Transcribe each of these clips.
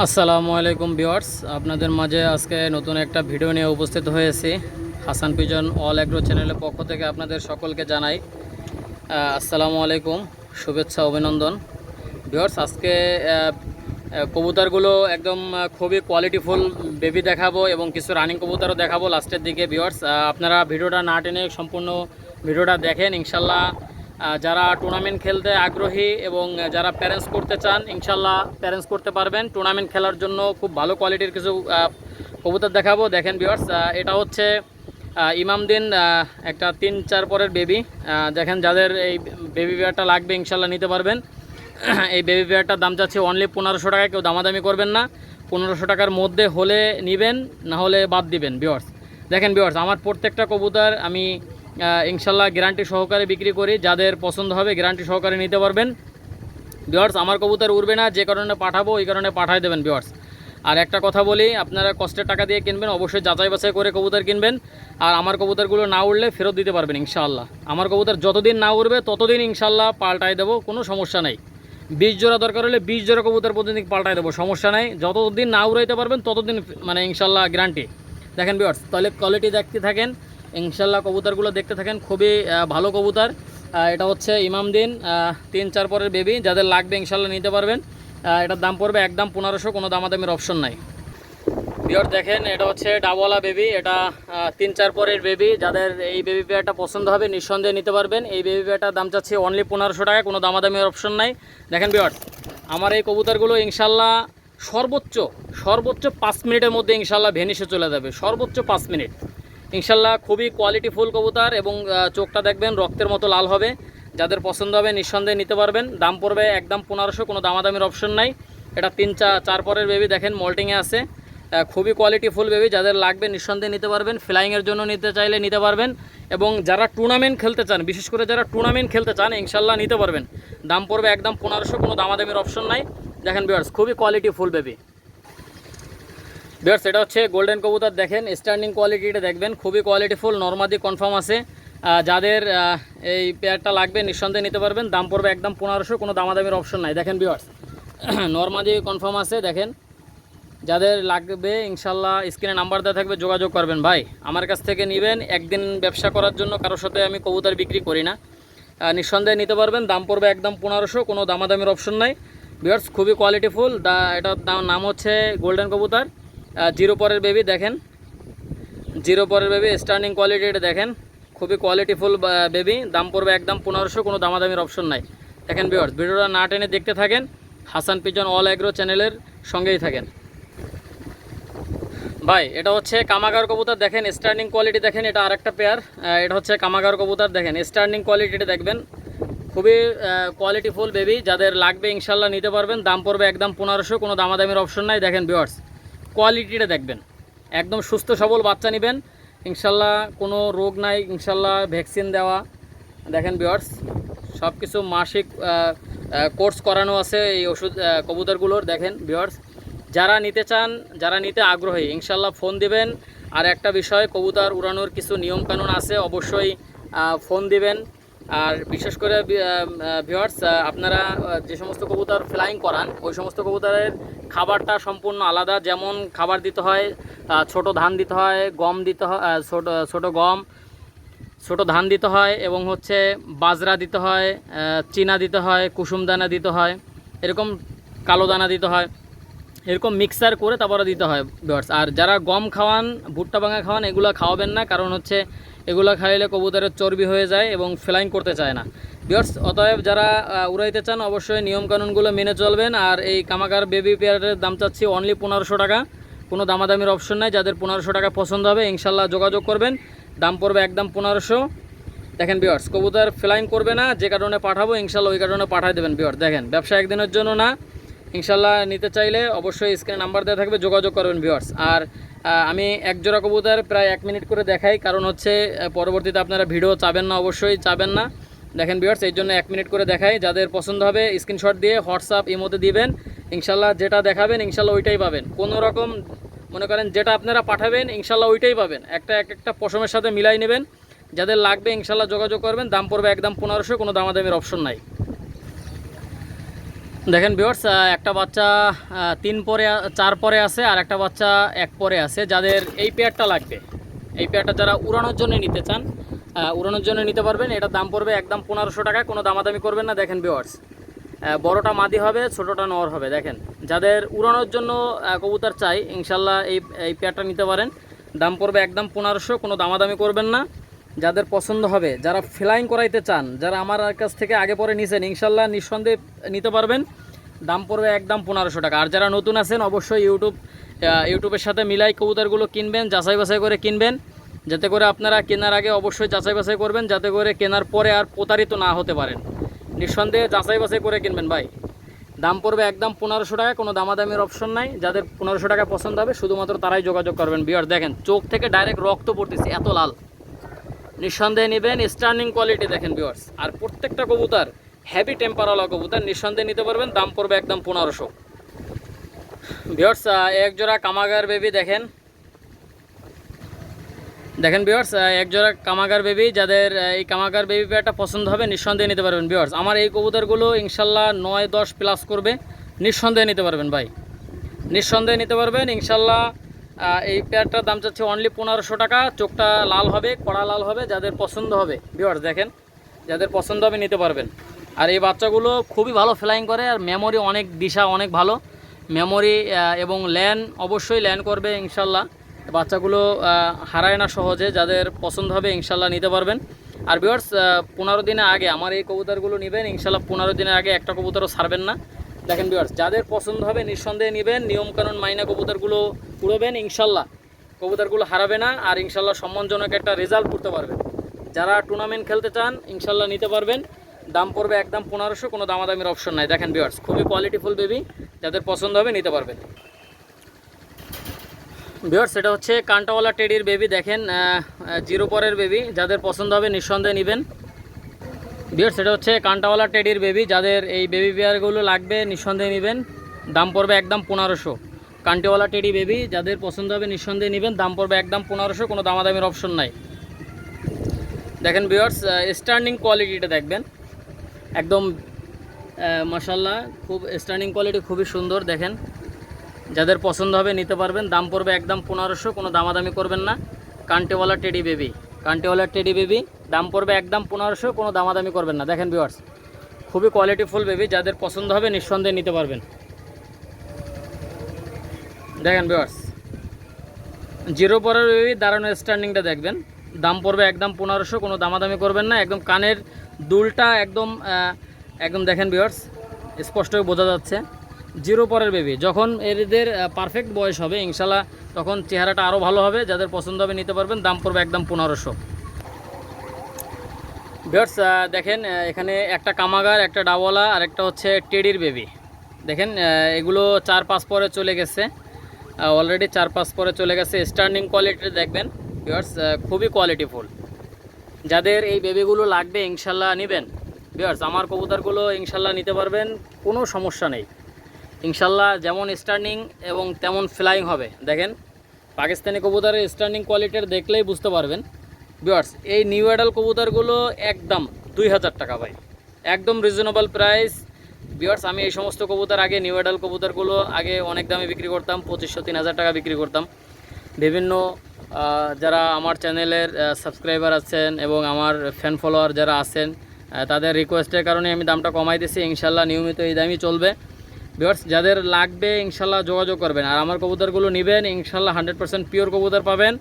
আসসালামু আলাইকুম ভিউয়ার্স, আপনাদের মাঝে আজকে নতুন একটা ভিডিও নিয়ে উপস্থিত হয়েছি। হাসান পিজন অল এগ্রো চ্যানেলের পক্ষ থেকে আপনাদের সকলকে জানাই আসসালামু আলাইকুম, শুভেচ্ছা, অভিনন্দন। ভিউয়ার্স, আজকে কবুতরগুলো একদম খুবই কোয়ালিটিফুল বেবি দেখাবো এবং কিছু রানিং কবুতরও দেখাবো লাস্টের দিকে। ভিউয়ার্স, আপনারা ভিডিওটা না টেনে সম্পূর্ণ ভিডিওটা দেখেন। ইনশাল্লাহ যারা টুর্নামেন্ট খেলতে আগ্রহী এবং যারা প্যারেন্টস করতে চান, ইনশাল্লাহ প্যারেন্টস করতে পারবেন। টুর্নামেন্ট খেলার জন্য খুব ভালো কোয়ালিটির কিছু কবুতর দেখাবো। দেখেন ভিউয়ার্স, এটা হচ্ছে ইমামদিন, একটা 3-4 পরের বেবি। দেখেন, যাদের এই বেবি পেয়ারটা লাগবে ইনশাল্লাহ নিতে পারবেন। এই বেবি পেয়ারটার দাম চাচ্ছে অনলি 1500 টাকা। কেউ দামাদামি করবেন না, 1500 টাকার মধ্যে হলে নেবেন, না হলে বাদ দিবেন। ভিউয়ার্স দেখেন, ভিউয়ার্স আমার প্রত্যেকটা কবুতর আমি ইনশাল্লাহ গ্যারান্টি সহকারে বিক্রি করি। যাদের পছন্দ হবে গ্যারান্টি সহকারে নিতে পারবেন। ভিউয়ার্স, আমার কবুতর উড়বে না, যে কারণে পাঠাবো ওই কারণে পাঠাই দেবেন। ভিউয়ার্স, আর একটা কথা বলি, আপনারা কষ্টের টাকা দিয়ে কিনবেন, অবশ্যই যাচাই বাছাই করে কবুতর কিনবেন। আর আমার কবুতরগুলো না উড়লে ফেরত দিতে পারবেন ইনশাআল্লাহ। আমার কবুতর যতদিন না উড়বে ততদিন ইনশাআল্লাহ পাল্টাই দেবো, কোনো সমস্যা নেই। 20 জোড়া দরকার হলে 20 জোড়া কবুতর প্রতিদিন পাল্টাই দেবো, সমস্যা নেই। যতদিন না উড়াইতে পারবেন ততদিন মানে ইনশাআল্লাহ গ্যারান্টি। দেখেন ভিউয়ার্স, তাহলে কোয়ালিটি দেখতে থাকেন, ইনশাল্লাহ কবুতরগুলো দেখতে থাকেন। খুবই ভালো কবুতর। এটা হচ্ছে ইমামদিন, 3-4 পরের বেবি। যাদের লাগবে ইনশাল্লাহ নিতে পারবেন। এটার দাম পড়বে একদম 1500, কোনো দামাদামির অপশন নাই। ভিউয়ার্স দেখেন, এটা হচ্ছে ডাবওয়ালা বেবি। এটা 3-4 পরের বেবি। যাদের এই বেবি পেয়ারটা পছন্দ হবে নিঃসন্দেহে নিতে পারবেন। এই বেবি পেয়ারটার দাম চাচ্ছি অনলি 1500 টাকা, কোনো দামাদামির অপশন নাই। দেখেন ভিউয়ার্স, আমার এই কবুতরগুলো ইনশাল্লাহ সর্বোচ্চ 5 মিনিটের মধ্যে ইনশাল্লাহ ভেনিশে চলে যাবে, সর্বোচ্চ 5 মিনিট ইনশাল্লাহ। খুবই কোয়ালিটিফুল কবুতর এবং চোখটা দেখবেন রক্তের মতো লাল হবে। যাদের পছন্দ হবে নিঃসন্দেহে নিতে পারবেন। দাম পড়বে একদম 1500, কোনো দামাদামির অপশন নাই। এটা 3-4 পরের বেবি। দেখেন মল্টিংয়ে আছে, খুবই কোয়ালিটিফুল বেবি। যাদের লাগবে নিঃসন্দেহে নিতে পারবেন। ফ্লাইংয়ের জন্য নিতে চাইলে নিতে পারবেন। এবং যারা টুর্নামেন্ট খেলতে চান, বিশেষ করে যারা টুর্নামেন্ট খেলতে চান ইনশাল্লাহ নিতে পারবেন। দাম পড়বে একদম 1500, কোনো দামাদামির অপশন নাই। দেখেন ভিউয়ার্স, খুবই কোয়ালিটিফুল বেবি। ভিউয়ার্স, এটা হচ্ছে গোল্ডেন কবুতর। দেখেন স্ট্যান্ডিং কোয়ালিটিটা দেখবেন, খুবই কোয়ালিটিফুল, নরমাদি কনফার্ম আছে। যাদের এই পেয়ারটা লাগবে নিঃসন্দেহে নিতে পারবেন। দাম পড়বে একদম 1500, কোনো দামাদামির অপশন নাই। দেখেন ভিউয়ার্স, নরমাদি কনফার্ম আছে। দেখেন, যাদের লাগবে ইনশাল্লাহ স্ক্রিনে নাম্বার দেওয়া থাকবে, যোগাযোগ করবেন। ভাই, আমার কাছ থেকে নেবেন একদিন ব্যবসা করার জন্য, কারোর সাথে আমি কবুতর বিক্রি করি না। নিঃসন্দেহে নিতে পারবেন। দাম পড়বে একদম 1500, কোনো দামাদামির অপশন নাই। ভিউয়ার্স, খুবই কোয়ালিটিফুল। এটার নাম হচ্ছে গোল্ডেন কবুতর, 0 পরের বেবি। দেখেন 0 পরের বেবি, স্টার্নিং কোয়ালিটি এটা দেখেন, খুবই কোয়ালিটিফুল বেবি। দাম পড়বে একদম 1500, কোনো দামাদামির অপশন নাই। দেখেন ভিউয়ার্স, ভিডিওটা না টেনে দেখতে থাকেন, হাসান পিজন অল এগ্রো চ্যানেলের সঙ্গেই থাকেন। ভাই, এটা হচ্ছে কামাগার কবুতর। দেখেন স্টার্নিং কোয়ালিটি দেখেন, এটা আরেকটা পেয়ার। এটা হচ্ছে কামাগার কবুতর। দেখেন স্টার্নিং কোয়ালিটিটা দেখবেন, খুবই কোয়ালিটিফুল বেবি। যাদের লাগবে ইনশাল্লাহ নিতে পারবেন। দাম পড়বে একদম 1500, কোনো দামাদামির অপশন নাই। দেখেন ভিউয়ার্স, কোয়ালিটিটা দেখবেন, একদম সুস্থ সবল বাচ্চা নেবেন ইনশাল্লাহ, কোনো রোগ নাই ইনশাল্লাহ, ভ্যাকসিন দেওয়া। দেখেন ভিউয়ার্স, সব কিছু মাসিক কোর্স করানো আছে এই ওষুধ কবুতরগুলোর। দেখেন ভিউয়ার্স, যারা নিতে চান, যারা নিতে আগ্রহী ইনশাল্লাহ ফোন দিবেন। আর একটা বিষয়, কবুতর উড়ানোর কিছু নিয়মকানুন আছে, অবশ্যই ফোন দিবেন। আর বিশেষ করে ভিউয়ার্স, আপনারা যে সমস্ত কবুতর ফ্লাইং করান ওই সমস্ত কবুতরের খাবারটা সম্পূর্ণ আলাদা। যেমন খাবার দিতে হয়, ছোট ধান দিতে হয়, গম দিতে হয়, ছোট গম, ছোট ধান দিতে হয়, এবং হচ্ছে বাজরা দিতে হয়, চীনা দিতে হয়, কুসুম দানা দিতে হয়, এরকম কালো দানা দিতে হয়, এরকম মিক্সার করে তারপরে দিতে হয় ভিউয়ার্স। আর যারা গম খাওয়ান, ভুট্টা ভাঙা খাওয়ান, এগুলো খাওয়াবেন না, কারণ হচ্ছে এগুলো খাইলে কবুতরের চর্বি হয়ে যায় এবং ফ্লাইং করতে চায় না ভিউয়ার্স। অতএব যারা উড়াইতে চান অবশ্যই নিয়মকানুনগুলো মেনে চলবেন। আর এই কামাকার বেবি পেয়ারের দাম চাচ্ছি অনলি 1500 টাকা, কোনো দামাদামির অপশন নাই। যাদের 1500 টাকা পছন্দ হবে ইনশাল্লাহ যোগাযোগ করবেন। দাম পড়বে একদম 1500। দেখেন ভিউয়ার্স, কবুতর ফ্লাইং করবে না, যে কারণে পাঠাবো ইনশাল্লাহ ওই কারণে পাঠাই দেবেন ভিউয়ার্স। দেখেন, ব্যবসা একদিনের জন্য না, ইনশাল্লাহ নিতে চাইলে অবশ্যই স্ক্রিনে নাম্বার দেওয়া থাকবে, যোগাযোগ করবেন ভিউয়ার্স। আর আমি এক জোড়া কবুতর প্রায় 1 মিনিট করে দেখাই, কারণ হচ্ছে পরবর্তীতে আপনারা ভিডিও চাবেন না, অবশ্যই চাবেন না। দেখেন ভিউয়ার্স, এই জন্য 1 মিনিট করে দেখাই। যাদের পছন্দ হবে স্ক্রিনশট দিয়ে হোয়াটসঅ্যাপ ইমোতে দিবেন, ইনশাল্লাহ যেটা দেখাবেন ইনশাল্লাহ ওইটাই পাবেন। কোনো রকম মনে করেন যেটা আপনারা পাঠাবেন ইনশাল্লাহ ওইটাই পাবেন, একটা পশমের সাথে মিলাই নেবেন। যাদের লাগবে ইনশাল্লাহ যোগাযোগ করবেন। দাম পড়বে একদম 1500, কোনো দামাদামির অপশন নাই। দেখেন ভিউয়ার্স, একটা বাচ্চা 3 পরে 4 পরে আছে, আর একটা বাচ্চা 1 পরে আছে। যাদের এই পেয়ারটা লাগবে, এই পেয়ারটা যারা উড়ানোর জন্য নিতে চান, উড়ানোর জন্য নিতে পারবেন। এটার দাম পড়বে একদম 1500 টাকা, কোনো দামাদামি করবেন না। দেখেন ভিউয়ার্স, বড়টা মাদি হবে, ছোটোটা নর হবে। দেখেন, যাদের উড়ানোর জন্য কবুতর চাই ইনশাল্লাহ এই পেয়ারটা নিতে পারেন। দাম পড়বে একদম 1500, কোনো দামাদামি করবেন না। যাদের পছন্দ হবে, যারা ফ্লাইং করাইতে চান, যারা আমার কাছ থেকে আগে পরে নিছেন, ইনশাল্লাহ নিঃসন্দেহে নিতে পারবেন। দাম পড়বে একদম 1500 টাকা। আর যারা নতুন আছেন অবশ্যই ইউটিউবের সাথে মিলাই কবুতরগুলো কিনবেন, যাচাই বাছাই করে কিনবেন, যাতে করে আপনারা কেনার আগে অবশ্যই যাচাই বাছাই করবেন, যাতে করে কেনার পরে আর প্রতারিত না হতে পারেন। নিঃসন্দেহে যাচাই বাছাই করে কিনবেন ভাই। দাম পড়বে একদম 1500 টাকা, কোনো দামাদামির অপশন নাই। যাদের 1500 টাকা পছন্দ হবে শুধুমাত্র তারাই যোগাযোগ করবেন। ভিউয়ার দেখেন, চোখ থেকে ডাইরেক্ট রক্ত পড়তেছে, এত লাল। নিঃসন্দেহে নেবেন, স্টার্নিং কোয়ালিটি দেখেন ভিউয়ার্স। আর প্রত্যেকটা কবুতর হেভি টেম্পারওয়ালা কবুতর, নিঃসন্দেহে নিতে পারবেন। দাম পড়বে একদম 1500। ভিউয়ার্স, এক জোড়া কামাগার বেবি দেখেন ভিউয়ার্স, এক জোড়া কামাগার বেবি। যাদের এই কামাগার বেবি পেয়ারটা পছন্দ হবে নিঃসন্দেহে নিতে পারবেন ভিউয়ার্স। আমার এই কবুতরগুলো ইনশাল্লাহ 9-10 প্লাস করবে, নিঃসন্দেহে নিতে পারবেন ভাই, নিঃসন্দেহে নিতে পারবেন ইনশাল্লাহ। এই পেয়ারটার দাম চাচ্ছে অনলি 1500 টাকা। চোখটা লাল হবে, কড়া লাল হবে। যাদের পছন্দ হবে ভিউয়ার্স দেখেন, যাদের পছন্দ হবে নিতে পারবেন। আর এই বাচ্চাগুলো খুবই ভালো ফ্লাইং করে, আর মেমোরি অনেক, দিশা অনেক ভালো মেমোরি, এবং ল্যান্ড অবশ্যই ল্যান্ড করবে ইনশাল্লাহ। বাচ্চাগুলো হারায় না সহজে। যাদের পছন্দ হবে ইনশাল্লাহ নিতে পারবেন। আর ভিউয়ার্স, 15 দিনের আগে আমার এই কবুতরগুলো নেবেন ইনশাল্লাহ। 15 দিনের আগে একটা কবুতরও ছাড়বেন না। দেখেন ভিউয়ার্স, যাদের পছন্দ হবে নিঃসন্দেহে নেবেন, নিয়মকানুন মাইনা কবুতরগুলো উড়বেন ইনশাল্লাহ। কবুতরগুলো হারাবে না, আর ইনশাল্লাহ সম্মানজনক একটা রেজাল্ট করতে পারবেন। যারা টুর্নামেন্ট খেলতে চান ইনশাল্লাহ নিতে পারবেন। দাম পড়বে একদম 1500, কোনো দামাদামির অপশন নাই। দেখেন ভিউয়ার্স, খুবই কোয়ালিটিফুল বেবি, যাদের পছন্দ হবে নিতে পারবেন। ভিউয়ার্স, এটা হচ্ছে কান্টাওয়ালা টেডির বেবি। দেখেন, 0 পরের বেবি। যাদের পছন্দ হবে নিঃসন্দেহে নেবেন। ভিউয়ার্স, এটা হচ্ছে কান্টাওয়ালা টেডির বেবি। যাদের এই বেবি পেয়ারগুলো লাগবে নিঃসন্দেহে নেবেন। দাম পড়বে একদম 1500। কান্টিওয়ালা টেডি বেবি, যাদের পছন্দ হবে নিঃসন্দেহে নেবেন। দাম পড়বে একদম 1500, কোনো দামাদামির অপশন নাই। দেখেন ভিউয়ার্স, স্টার্নিং কোয়ালিটিটা দেখবেন একদম মাশাআল্লাহ, খুব স্টার্নিং কোয়ালিটি খুবই সুন্দর। দেখেন, যাদের পছন্দ হবে নিতে পারবেন। দাম পড়বে একদম 1500, কোনো দামাদামি করবেন না। কান্টিওয়ালা টেডি বেবি, কান্টিওয়ালা টেডি বেবি, দাম পড়বে একদম 1500, কোনো দামাদামি করবেন না। দেখেন ভিউয়ার্স, খুবই কোয়ালিটিফুল বেবি, যাদের পছন্দ হবে নিঃসন্দেহে নিতে পারবেন। দেখেন ভিউয়ার্স, 0 পরের বেবি, দাঁড়ানো স্ট্যান্ডিংটা দেখবেন। দাম পড়বে একদম 1500, কোনো দামাদামি করবেন না। একদম কানের দুলটা একদম দেখেন ভিউয়ার্স, স্পষ্ট বোঝা যাচ্ছে। 0 পরের বেবি, যখন এদের পারফেক্ট বয়স হবে ইনশাল্লাহ, তখন চেহারাটা আরও ভালো হবে। যাদের পছন্দ হবে নিতে পারবেন। দাম পড়বে একদম 1500। ভিউয়ার্স, দেখেন, এখানে একটা কামাগার, একটা ডাওয়ালা, আর একটা হচ্ছে টেডির বেবি। দেখেন, এগুলো 4-5 পরে চলে গেছে, অলরেডি 4-5 পরে চলে গেছে। স্টার্নিং কোয়ালিটি দেখবেন ভিউয়ার্স, খুবই কোয়ালিটিফুল। যাদের এই বেবিগুলো লাগবে ইনশাল্লাহ নেবেন ভিউয়ার্স। আমার কবুতরগুলো ইনশাল্লাহ নিতে পারবেন, কোনো সমস্যা নেই ইনশাল্লাহ। যেমন স্টার্নিং এবং তেমন ফ্লাইং হবে। দেখেন, পাকিস্তানি কবুতরের স্টার্নিং কোয়ালিটির দেখলেই বুঝতে পারবেন ভিউয়ার্স। এই নিউ অ্যাডাল কবুতরগুলো একদম 2000 টাকা ভাই, একদম রিজনেবল প্রাইস ভিউয়ার্স। আমি এই সমস্ত কবুতর আগে, নিউ অ্যাডাল কবুতরগুলো আগে অনেক দামে বিক্রি করতাম, 2500-3000 টাকা বিক্রি করতাম। বিভিন্ন যারা আমার চ্যানেলের সাবস্ক্রাইবার আছেন এবং আমার ফ্যান ফলোয়ার যারা আছেন, তাদের রিকোয়েস্টের কারণে আমি দামটা কমাই দিয়েছি। ইনশাল্লাহ নিয়মিত এই দামই চলবে ভিউয়ার্স। যাদের লাগবে ইনশাল্লাহ যোগাযোগ করবেন। আর আমার কবুতরগুলো নেবেন ইনশাল্লাহ 100% পিওর কবুতর পাবেন।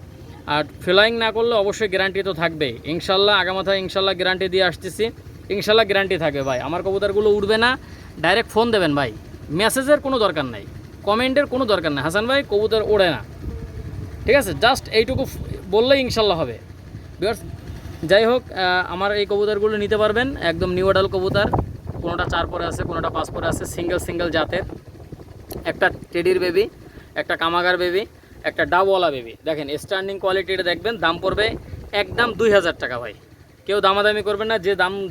আর ফ্লাইং না করলে অবশ্যই গ্যারান্টি তো থাকবেই ইনশাল্লাহ। আগামাথায় ইনশাল্লাহ গ্যারান্টি দিয়ে আসতেছি, ইনশাল্লাহ গ্যারান্টি থাকবে ভাই। আমার কবুতরগুলো উঠবে না, ডাইরেক্ট ফোন দেবেন ভাই। মেসেজের কোনো দরকার নাই, কমেন্টের কোনো দরকার নাই, হাসান ভাই কবুতর ওড়ে না, ঠিক আছে? জাস্ট এইটুকু বললেই ইনশাল্লাহ হবে ভিউয়ার্স। যাই হোক, আমার এই কবুতরগুলো নিতে পারবেন, একদম নিউ অ্যাডাল কবুতর। কোনোটা 4 পরে আছে, কোনোটা 5 পরে আছে, সিঙ্গেল জাতের। একটা টেডির বেবি, একটা কামাগার বেবি, একটা ডাবওয়ালা বেবি। দেখেন স্ট্যান্ডিং কোয়ালিটিটা দেখবেন। দাম পড়বে একদম 2000 টাকা ভাই। কেউ দামাদামি করবেন না।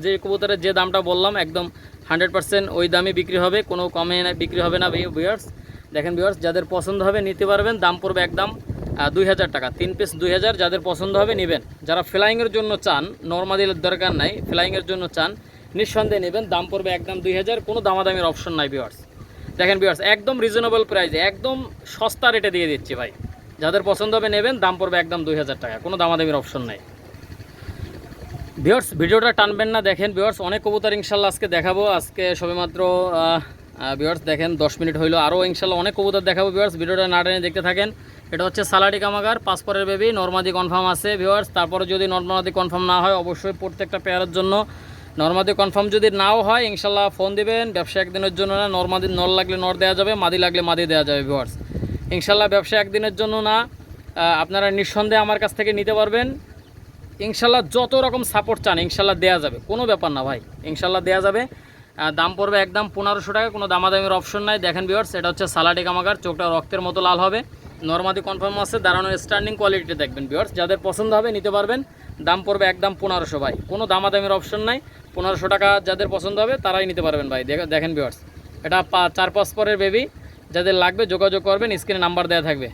যে কবুতরের যে দামটা বললাম একদম 100% ওই দামে বিক্রি হবে, কোনো কমে বিক্রি হবে না ভিউয়ার্স। দেখেন ভিউয়ার্স, যাদের পছন্দ হবে নিতে পারবেন। দাম পড়বে একদম 2000 টাকা, 3 পিস 2000। যাদের পছন্দ হবে নেবেন। যারা ফ্লাইংয়ের জন্য চান, নর্মাদির দরকার নাই, ফ্লাইংয়ের জন্য চান নিঃসন্দেহে নেবেন। দাম পড়বে একদম 2000, কোনো দামাদামির অপশন নাই ভিউয়ার্স। দেখেন ভিউয়ার্স, একদম রিজনেবল প্রাইসে, একদম সস্তা রেটে দিয়ে দিচ্ছি ভাই। যাদের পছন্দ হবে নেবেন, দাম পড়বে একদম 2000 টাকা, কোনো দামাদামির অপশন নাই। ভিউয়ার্স ভিডিওটা টানবেন না, দেখেন ভিউয়ার্স অনেক কবুতর ইনশাল্লাহ আজকে দেখাবো। আজকে সবেমাত্র ভিউয়ার্স দেখেন 10 মিনিট হইলো, আরও ইনশাল্লাহ অনেক কবুতর দেখাবো ভিউয়ার্স। ভিডিওটা না টেনে দেখতে থাকেন। এটা হচ্ছে সালাডি কামাগার, পাসপোর্টের বেবি, নরমাদি কনফার্ম আছে ভিউয়ার্স। তারপরে যদি নরমাদি কনফার্ম না হয়, অবশ্যই প্রত্যেকটা পেয়ারের জন্য নরমাদি কনফার্ম যদি নাও হয় ইনশাল্লাহ ফোন দিবেন। ব্যবসা একদিনের জন্য না, নরমাদি নর লাগলে নর দেওয়া যাবে, মাদি লাগলে মাদি দেওয়া যাবে ভিউয়ার্স। ইনশাল্লাহ ব্যবসা একদিনের জন্য না, আপনারা নিঃসন্দেহে আমার কাছ থেকে নিতে পারবেন ইনশাল্লাহ। যত রকম সাপোর্ট চান ইনশাল্লাহ দেওয়া যাবে, কোনো ব্যাপার না ভাই, ইনশাল্লাহ দেওয়া যাবে। দাম পড়বে একদম 1500 টাকা, কোনো দামাদামির অপশন নাই। দেখেন ভিউয়ার্স, এটা হচ্ছে সালাডি কামাগার, চোখটা রক্তের মতো লাল হবে, নরমাদি কনফার্ম আছে, দাঁড়ানোর স্ট্যান্ডিং কোয়ালিটি দেখবেন ভিউয়ার্স। যাদের পছন্দ হবে নিতে পারবেন। দাম পড়বে একদম 1500 ভাই, কোনো দামাদামির অপশন নাই। 1500 টাকা যাদের পছন্দ হবে তারাই নিতে পারবেন ভাই। দেখেন ভিউয়ার্স, এটা 4-5 পরের বেবি, যাদের লাগবে যোগাযোগ করবেন, স্ক্রিনে নাম্বার দেওয়া থাকবে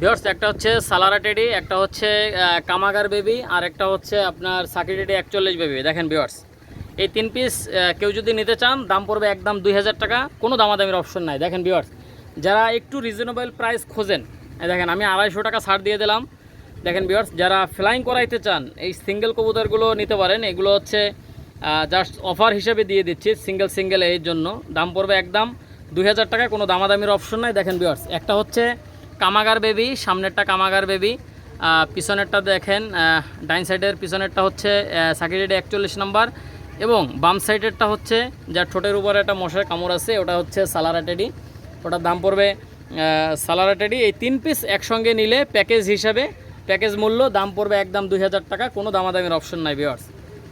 ভিউয়ার্স। একটা হচ্ছে সালারা টেডি, একটা হচ্ছে কামাগার বেবি, আর একটা হচ্ছে আপনার সাকি টেডি 41 বেবি। দেখেন ভিউয়ার্স, এই 3 পিস কেউ যদি নিতে চান দাম পড়বে একদম 2000 টাকা, কোনো দামাদামির অপশন নাই। দেখেন ভিউয়ার্স, যারা একটু রিজনেবল প্রাইস খোঁজেন, দেখেন আমি 250 টাকা ছাড় দিয়ে দিলাম। দেখেন ভিউয়ার্স, যারা ফ্লাইং করাইতে চান এই সিঙ্গেল কবুতরগুলো নিতে পারেন। এগুলো হচ্ছে জাস্ট অফার হিসেবে দিয়ে দিচ্ছি, সিঙ্গেল এই জন্য। দাম পড়বে একদম 2000 টাকা, কোনো দামাদামির অপশন নাই। দেখেন ভিউয়ার্স, একটা হচ্ছে কামাগার বেবি, সামনেরটা কামাগার বেবি, পিছনেরটা দেখেন ডাইন সাইডের পিছনেরটা হচ্ছে সাকি টেডি 41 নাম্বার, এবং বাম সাইডেরটা হচ্ছে যার ঠোঁটের উপরে একটা মশার কামড় আছে, ওটা হচ্ছে সালারা টেডি। ওটার দাম পড়বে সালারা টেডি। এই 3 পিস একসঙ্গে নিলে প্যাকেজ হিসাবে, প্যাকেজ মূল্য দাম পড়বে একদম 2000 টাকা, কোনো দামাদামির অপশন নাই ভিউয়ার্স।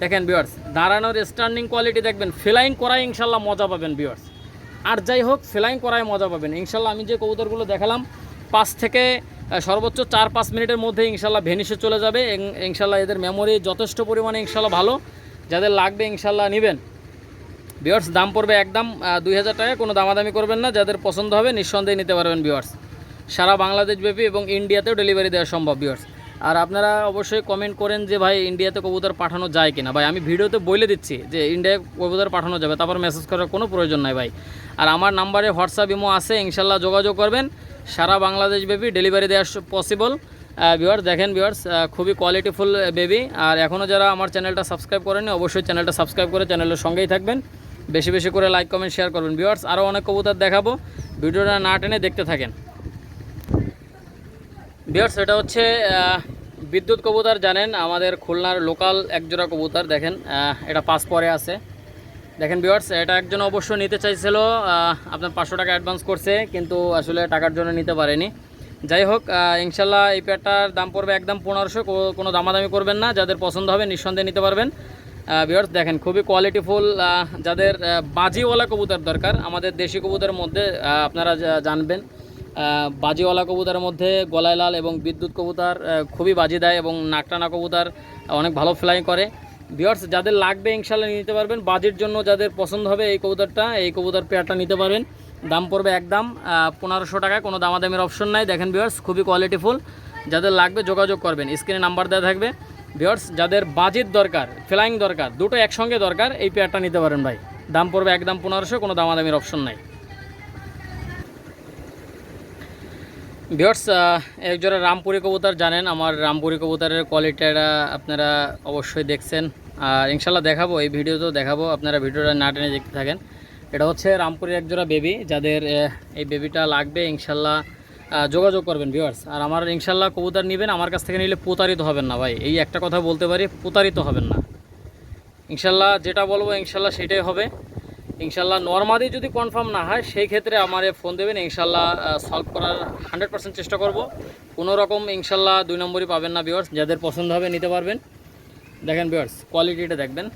দেখেন ভিউয়ার্স, দাঁড়ানোর স্ট্যান্ডিং কোয়ালিটি দেখবেন, ফ্লাইং করায় ইনশাল্লাহ মজা পাবেন ভিউয়ার্স। আর যাই হোক, ফ্লাইং করায় মজা পাবেন ইনশাল্লাহ। আমি যে কবুতরগুলো দেখালাম 5 থেকে সর্বোচ্চ 4-5 মিনিটের মধ্যে ইনশাল্লাহ ভেনিশে চলে যাবে ইনশাল্লাহ। এদের মেমোরি যথেষ্ট পরিমাণে ইনশাল্লাহ ভালো, যাদের লাগবে ইনশাল্লাহ নেবেন ভিউয়ার্স। দাম পড়বে একদম 2000 টাকা, কোনো দামাদামি করবেন না। যাদের পছন্দ হবে নিঃসন্দেহে নিতে পারবেন ভিউয়ার্স। সারা বাংলাদেশ ব্যাপী এবং ইন্ডিয়াতেও ডেলিভারি দেওয়া সম্ভব ভিউয়ার্স। আর আপনারা অবশ্যই কমেন্ট করেন যে ভাই ইন্ডিয়াতে কবুতর পাঠানো যায় কিনা। ভাই আমি ভিডিওতে বলে দিচ্ছি যে ইন্ডিয়ায় কবুতর পাঠানো যাবে, তারপর মেসেজ করার কোনো প্রয়োজন নাই ভাই। আর আমার নাম্বারে হোয়াটসঅ্যাপ ইমো আছে, ইনশাল্লাহ যোগাযোগ করবেন। সারা বাংলাদেশ ব্যাপী ডেলিভারি দেওয়া পসিবল ভিউয়ার্স। দেখেন ভিউয়ার্স, খুবই কোয়ালিটিফুল বেবি। আর এখনও যারা আমার চ্যানেলটা সাবস্ক্রাইব করেনি অবশ্যই চ্যানেলটা সাবস্ক্রাইব করে চ্যানেলের সঙ্গেই থাকবেন। বেশি বেশি করে লাইক কমেন্ট শেয়ার করবেন ভিউয়ার্স। আরও অনেক কবুতর দেখাবো, ভিডিওটা না টেনে দেখতে থাকেন ভিউয়ার্স। এটা হচ্ছে বিদ্যুৎ কবুতর, জানেন আমাদের খুলনার লোকাল একজোড়া কবুতর। দেখেন এটা 5 পরে আছে। দেখেন ভিউয়ার্স, এটা একজন অবশ্য নিতে চাইছিল, আপনার 500 টাকা অ্যাডভান্স করছে, কিন্তু আসলে টাকার জন্য নিতে পারেনি। যাই হোক, ইনশাল্লাহ এই পেয়ারটার দাম পড়বে একদম 1500, কোনো দামাদামি করবেন না। যাদের পছন্দ হবে নিঃসন্দেহে নিতে পারবেন ভিউয়ার্স। দেখেন খুবই কোয়ালিটিফুল, যাদের বাজিওয়ালা কবুতর দরকার, আমাদের দেশি কবুতরের মধ্যে আপনারা জানবেন বাজিওয়ালা কবুতরের মধ্যে গলায় লাল এবং বিদ্যুৎ কবুতর খুবই বাজি দেয়, এবং নাকটানা কবুতর অনেক ভালো ফ্লাই করে ভিউয়ার্স। যাদের লাগবে ইনশাল্লাহ নিতে পারবেন। বাজির জন্য যাদের পছন্দ হবে এই কবুতরটা, এই কবুতর পেয়ারটা নিতে পারবেন। দাম পড়বে একদম 1500 টাকা, কোনো দামাদামির অপশন নাই। দেখেন ভিউয়ার্স, খুবই কোয়ালিটিফুল, যাদের লাগবে যোগাযোগ করবেন, স্ক্রিনে নাম্বার দেওয়া থাকবে ভিউয়ার্স। যাদের বাজির দরকার, ফ্লাইং দরকার, দুটো একসঙ্গে দরকার, এই পেয়ারটা নিতে পারেন ভাই। দাম পড়বে একদম 1500, কোনো দামাদামির অপশন নাই ভিউয়ার্স। একজোড়া রামপুরি কবুতর, জানেন আমার রামপুরি কবুতরের কোয়ালিটিটা আপনারা অবশ্যই দেখছেন, আর ইনশাল্লাহ দেখাবো, এই ভিডিওতেও দেখাবো, আপনারা ভিডিওটা না টেনে দেখতে থাকেন। এটা হচ্ছে রামপুরের একজোড়া বেবি, যাদের এই বেবিটা লাগবে ইনশাল্লাহ যোগাযোগ করবেন ভিউয়ার্স। আর আমার ইনশাল্লাহ কবুতর নেবেন, আমার কাছ থেকে নিলে প্রতারিত হবেন না ভাই, এই একটা কথা বলতে পারি, প্রতারিত হবেন না ইনশাল্লাহ। যেটা বলবো ইনশাল্লাহ সেটাই হবে ইনশাল্লাহ। নরমাদি যদি কনফার্ম না হয় সেই ক্ষেত্রে আমারে ফোন দেবেন, ইনশাল্লাহ সলভ করার 100% চেষ্টা করব। কোনো রকম ইনশাল্লাহ 2 নম্বরই পাবেন না ভিউয়ার্স। যাদের পছন্দ হবে নিতে পারবেন। দেখেন ভিউয়ার্স, কোয়ালিটিটা দেখবেন।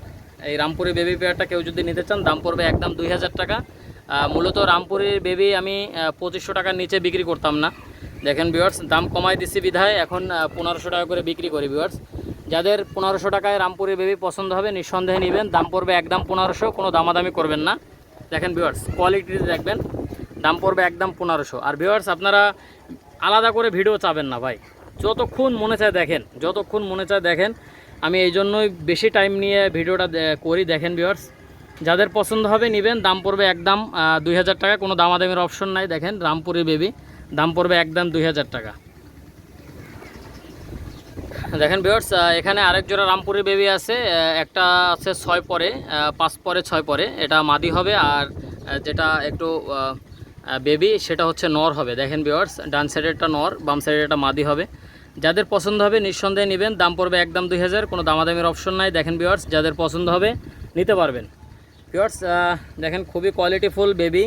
এই রামপুরি বেবি পেয়ারটা কেউ যদি নিতে চান দাম পড়বে একদম 2000 টাকা। মূলত রামপুরির বেবি আমি 2500 টাকার নিচে বিক্রি করতাম না। দেখেন ভিউয়ার্স, দাম কমাই দিচ্ছি বিধায় এখন 1500 টাকা করে বিক্রি করি ভিউয়ার্স। যাদের 1500 টাকায় রামপুরের বেবি পছন্দ হবে নিঃসন্দেহে নেবেন। দাম পড়বে একদম 1500, কোনো দামাদামি করবেন না। দেখেন ভিউয়ার্স, কোয়ালিটি দেখবেন, দাম পড়বে একদম 1500। আর ভিউয়ার্স, আপনারা আলাদা করে ভিডিও চাবেন না ভাই, যতক্ষণ মনে চায় দেখেন, যতক্ষণ মনে চায় দেখেন। আমি এই জন্যই বেশি টাইম নিয়ে ভিডিওটা করি। দেখেন ভিউয়ার্স, যাদের পছন্দ হবে নেবেন, দাম পড়বে একদম 2000 টাকা, কোনো দামাদামির অপশন নাই। দেখেন রামপুরি বেবি, দাম পড়বে একদম 2000 টাকা। দেখেন ভিউয়ার্স, এখানে আরেক জোড়া রামপুরি বেবি আছে, একটা আছে 6 পরে, 5 পরে 6 পরে, এটা মাদি হবে। আর যেটা একটু বেবি সেটা হচ্ছে নর হবে। দেখেন ভিউয়ার্স, ডান সাইডেরটা নর, বাম সাইডেরটা মাদি হবে। যাদের পছন্দ হবে নিঃসন্দেহে নেবেন, দাম পড়বে একদম 2000, কোনো দামাদামির অপশন নাই। দেখেন ভিউয়ার্স, যাদের পছন্দ হবে নিতে পারবেন। ভিউয়ার্স দেখেন খুবই কোয়ালিটিফুল বেবি,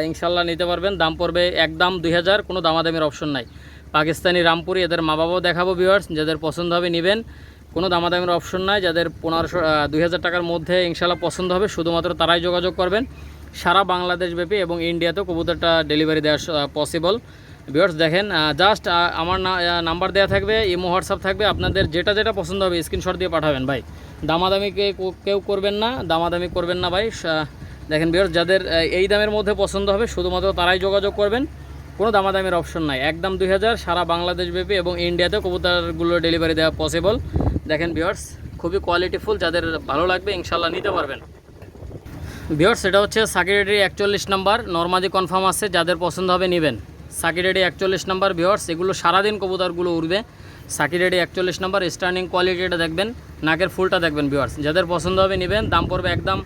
ইনশাল্লাহ নিতে পারবেন, দাম পড়বে একদম 2000, কোনো দামাদামির অপশন নাই। পাকিস্তানি রামপুরি, এদের মা বাবাও দেখাবো ভিউয়ার্স, যাদের পছন্দ হবে নেবেন, কোনো দামাদামির অপশন নাই। যাদের 2000 টাকার মধ্যে ইনশাল্লাহ পছন্দ হবে শুধুমাত্র তারাই যোগাযোগ করবেন। সারা বাংলাদেশ ব্যাপী এবং ইন্ডিয়াতেও কবুতরটা ডেলিভারি দেওয়া পসিবল। ভিউয়ার্স দেখেন, জাস্ট আমার নাম্বার দেওয়া থাকবে, ইমো হোয়াটসঅ্যাপ থাকবে, আপনাদের যেটা যেটা পছন্দ হবে স্ক্রিনশট দিয়ে পাঠাবেন ভাই। দামাদামি কেউ করবেন না, দামাদামি করবেন না ভাই। দেখেন ভিউয়ার্স, যাদের এই দামের মধ্যে পছন্দ হবে শুধুমাত্র তারাই যোগাযোগ করবেন, কোনো দামাদামির অপশন নাই। একদম 2000, সারা বাংলাদেশ ব্যাপী এবং ইন্ডিয়াতেও কবুতরগুলো ডেলিভারি দেওয়া পসিবল। দেখেন ভিউয়ার্স, খুবই কোয়ালিটিফুল, যাদের ভালো লাগবে ইনশাল্লাহ নিতে পারবেন। ভিউয়ার্স, এটা হচ্ছে সাকিরেডি 41 নাম্বার, নরমাদি কনফার্ম আছে, যাদের পছন্দ হবে নেবেন। সাকিরেডি 41 নাম্বার ভিউয়ার্স, এগুলো সারাদিন কবুতরগুলো উড়বে। সাকিরেডি 41 নাম্বার, স্টার্নিং কোয়ালিটিটা দেখবেন, নাকের ফুলটা দেখবেন ভিউয়ার্স, যাদের পছন্দ হবে নেবেন, দাম পড়বে একদম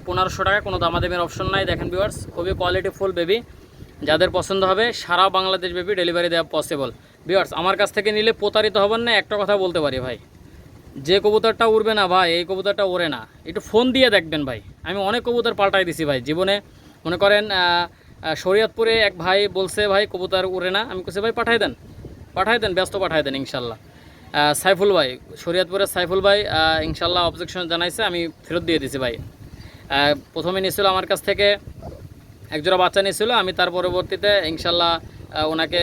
1500 টাকা, কোনো দামাদামির অপশন নাই। দেখেন ভিউয়ার্স, খুবই কোয়ালিটিফুল বেবি, যাদের পছন্দ হবে সারা বাংলাদেশ ব্যাপী ডেলিভারি দেওয়া পসিবল। ভিউয়ার্স, আমার কাছ থেকে নিলে প্রতারিত হবেন না, একটা কথা বলতে পারি ভাই, যে কবুতরটা উড়বে না ভাই, এই কবুতরটা ওড়ে না, একটু ফোন দিয়ে দেখবেন ভাই। আমি অনেক কবুতর পাল্টাই দিছি ভাই জীবনে। মনে করেন শরীয়তপুরে এক ভাই বলছে ভাই কবুতর উড়ে না, আমি বলছি ভাই পাঠাই দেন, ব্যস্ত পাঠাই দেন ইনশাল্লাহ। সাইফুল ভাই, শরীয়তপুরের সাইফুল ভাই ইনশাল্লাহ অবজেকশন জানাইছে, আমি ফেরত দিয়ে দিছি ভাই। প্রথমে নিয়েছিল আমার কাছ থেকে একজোড়া বাচ্চা নিয়েছিল, আমি তার পরবর্তীতে ইনশাল্লাহ ওনাকে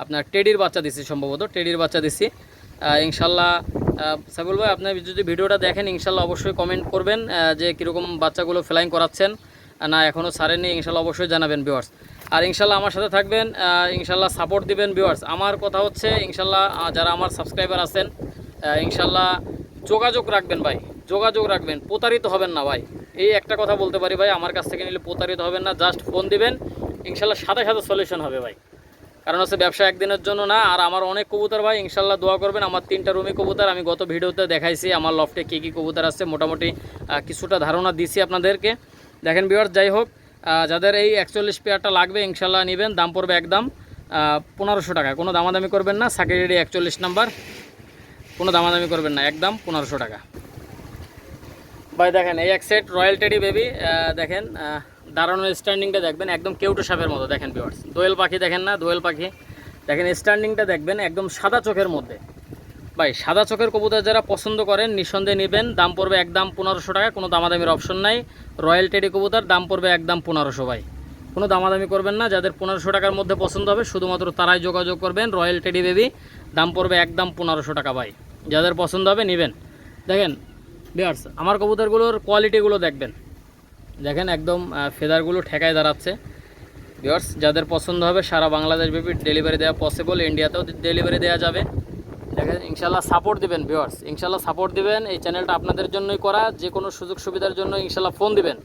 আপনার টেডির বাচ্চা দিছি, সম্ভবত টেডির বাচ্চা দিছি ইনশাল্লাহ। সাইফুল ভাই, আপনি যদি ভিডিওটা দেখেন ইনশাল্লাহ অবশ্যই কমেন্ট করবেন যে কীরকম বাচ্চাগুলো ফ্লাইং করাচ্ছেন, না এখনও ছাড়েননি, ইনশাল্লাহ অবশ্যই জানাবেন ভিউয়ার্স। আর ইনশাল্লাহ আমার সাথে থাকবেন, ইনশাল্লাহ সাপোর্ট দিবেন ভিউয়ার্স। আমার কথা হচ্ছে ইনশাল্লাহ যারা আমার সাবস্ক্রাইবার আছেন ইনশাল্লাহ যোগাযোগ রাখবেন ভাই, যোগাযোগ রাখবেন, প্রতারিত হবেন না ভাই। এই একটা কথা বলতে পারি ভাই, আমার কাছ থেকে নিলে প্রতারিত হবেন না, জাস্ট ফোন দিবেন, ইনশাল্লাহ সাথে সাথে সলিউশন হবে ভাই। কারণ হচ্ছে ব্যবসা একদিনের জন্য না। আর আমার অনেক কবুতর ভাই, ইনশাল্লাহ দোয়া করবেন। আমার 3টা রুমি কবুতর, আমি গত ভিডিওতে দেখাইছি আমার লফটে কী কী কবুতর আছে, মোটামুটি কিছুটা ধারণা দিছি আপনাদেরকে। দেখেন ভিউয়ার্স, যাই হোক, যাদের এই 41 পেয়ারটা লাগবে ইনশাল্লাহ নেবেন, দাম পড়বে একদম 1500 টাকা, কোনো দামাদামি করবেন না। সাকিরেডি 41 নাম্বার, কোনো দামাদামি করবেন না, একদম 1500 টাকা ভাই। দেখেন এই এক সেট রয়্যাল টেডি বেবি, দেখেন দাঁড়ানোর স্ট্যান্ডিংটা দেখবেন একদম কেউটো সাপের মতো। দেখেন ভিউয়ার্স, দোয়েল পাখি দেখেন না, দোয়েল পাখি দেখেন, স্ট্যান্ডিংটা দেখবেন একদম সাদা চোখের মধ্যে ভাই। সাদা চোখের কবুতর যারা পছন্দ করেন নিঃসন্দেহে নেবেন, দাম পড়বে একদম 1500 টাকা, কোনো দামাদামির অপশন নাই। রয়্যাল টেডি কবুতর, দাম পড়বে একদম 1500 ভাই, কোনো দামাদামি করবেন না। যাদের 1500 টাকার মধ্যে পছন্দ হবে শুধুমাত্র তারাই যোগাযোগ করবেন। রয়্যাল টেডি বেবি, দাম পড়বে একদম 1500 টাকা ভাই, যাদের পছন্দ হবে নেবেন। দেখেন ভিউয়ার্স, আমার কবুতরগুলোর কোয়ালিটিগুলো দেখবেন, দেখেন একদম ফেদারগুলো ঠেকায় দাঁড়াচ্ছে ভিউয়ার্স। যাদের পছন্দ হবে সারা বাংলাদেশ ব্যাপী ডেলিভারি দেওয়া পসিবল, ইন্ডিয়াতেও ডেলিভারি দেওয়া যাবে। দেখেন ইনশাল্লাহ সাপোর্ট দিবেন ভিউয়ার্স, ইনশাল্লাহ সাপোর্ট দিবেন। এই চ্যানেলটা আপনাদের জন্যই করা, যে কোনো সুযোগ সুবিধার জন্য ইনশাল্লাহ ফোন দিবেন